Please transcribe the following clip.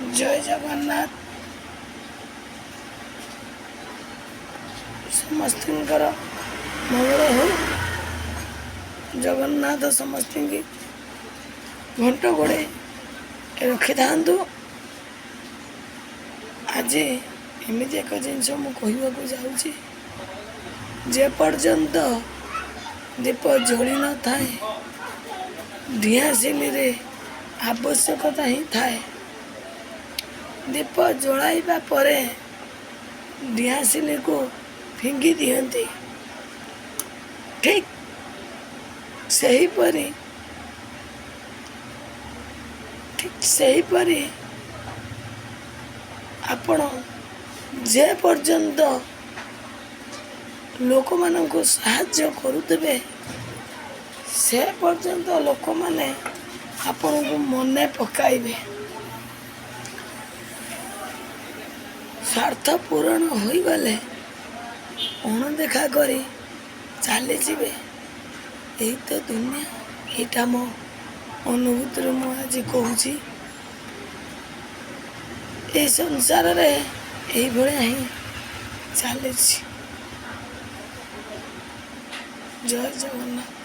जय जगन्नाथ समस्त मंगल हो। जगन्नाथ समस्त की घंट गोड़े रखि था। आज एमती एक जिनस मुझे जाऊँगी जे पर्यंत दीप जली न थाए दिआसिली रे आवश्यकता ही थाए। दीप जलाइबा परे दिआसिली को फिंगी दियंती। ठीक सही परी आपण जे पर्यंत लोक मान को साहाय्य करुदेवे से पर्यंत लोक माने आपण को मने पकाइबे। स्वार्थ पूरण हो गले अणदेखा करी चली जीवे। यही तो दुनिया, यहाँ मो अनुभूति मुझे कहूँ ये संसार रे यही भाया ही चली। जय जगन्नाथ।